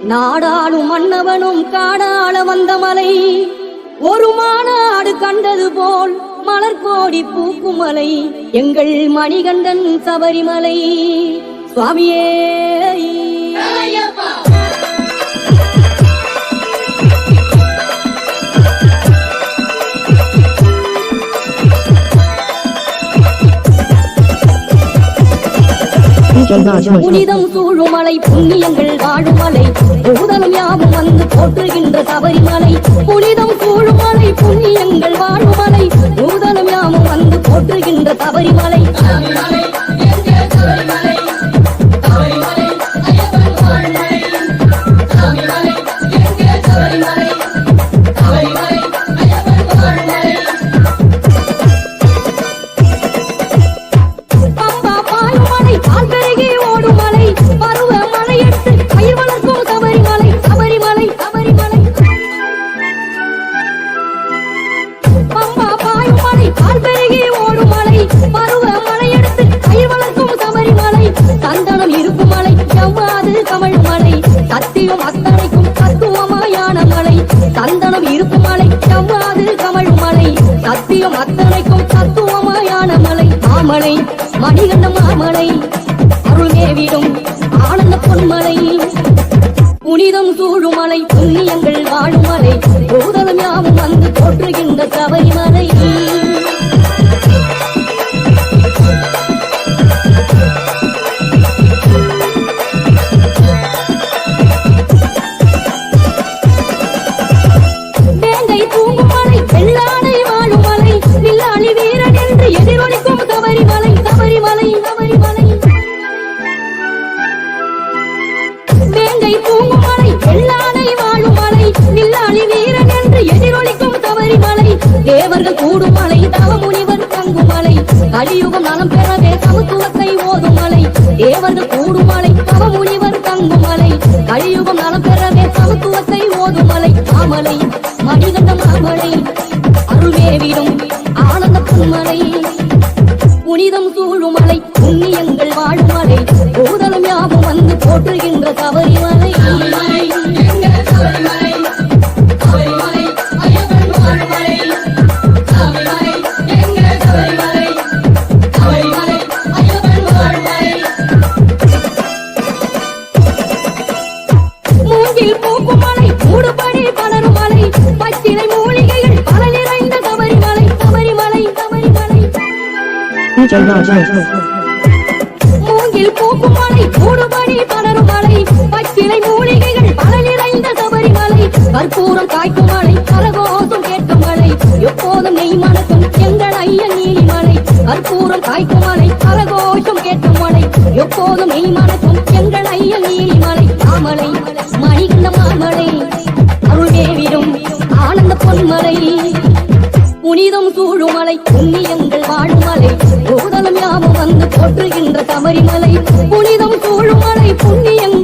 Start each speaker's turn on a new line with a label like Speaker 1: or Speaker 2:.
Speaker 1: நாடாளும் மன்னவனும் காடாள வந்த மலை, ஒரு மாநாடு கண்டது போல் மலர் கோடி பூக்கும் மலை, எங்கள் மணிகண்டன் சபரிமலை சுவாமியே. புனிதம் சூழுமலை புண்ணியங்கள் வாழுமலை, பூதலம் யாவும் வந்து போற்றுகின்ற சபரிமலை. புனிதம் சூழுமலை புண்ணியங்கள் வாழுமலை, பூதலம் யாவும் வந்து போற்றுகின்ற சபரிமலை. சந்தனம் இருக்கும் மலை எவ்வாது கமழ் மலை, சத்தியம் அத்தனைக்கும் தத்துவமாயான மலை. சந்தனம் இருக்கும் மலை எவ்வாது கமழ் மலை, சத்தியம் அத்தனைக்கும் தத்துவமாயான மலை. மாமலை மணிகண்ட மாமலை, அருள்மேவிடும் ஆனந்த பொன்மலை. புனிதம் சூழுமலை புண்ணியங்கள் வாழுமலை, பூதலம் யாவும் வந்து போற்றுகின்ற சபரிமலை. எதிரொலிக்கும் சபரிமலை சபரிமலை சபரிமலை. வேங்கை தூங்கும் மலை, வெள்ளானை வாழும் மலை, வில்லாளி வீரன் என்று எதிரொலிக்கும் சபரிமலை. தேவர்கள் கூடும் மலை, தவமுனிவர் தங்கும் மலை, கலியுகம் நலம் பெறவே சமத்துவத்தை ஓதும் மலை. தேவர்கள் கூடும் மலை, தவமுனிவர் தங்கும் மலை, கலியுகம் நலம் பெறவே சமத்துவத்தை ஓதும் மலை. மாமலை மணிகண்ட மாமலை, அருள்மேவிடும் ஆனந்த பொன்மலை. புனிதம் சூழுமலை புண்ணியங்கள் வாழுமலை, பூதலம் யாவும் வந்து போற்றுகின்ற சபரிமலை. மூங்கில் பூக்கும் மலை, மூடுபடி பலரும் மலை, பச்சிலை மூலிகைகள் பல நிறைந்த சபரிமலை சபரிமலை சபரிமலை. மூங்கில் பூக்கும் மலை, மூடுபடி பலரும் மலை, பச்சிலை மூலிகைகள் பல நிறைந்த சபரிமலை. கற்பூரம் காய்க்கும் மலை, கரகோசம் கேட்கும் மலை, எப்போதும் நெய் மணக்கும் எங்கள் ஐயன் நீலிமலை. கற்பூரம் காய்க்கும் மலை, கரகோஷம் கேட்கும் மலை, எப்போதும் நெய் மணக்கும் எங்கள் ஐயன் நீலிமலை. மாமலை மணிகண்ட மாமலை, அருள்மேவிடும் ஆனந்த பொன்மலை. புனிதம் சூழுமலை புண்ணியங்கள் வாழுமலை, பூதலம் யாவும் வந்து போற்றுகின்ற சபரிமலை. புனிதம் சூழுமலை புண்ணியங்கள்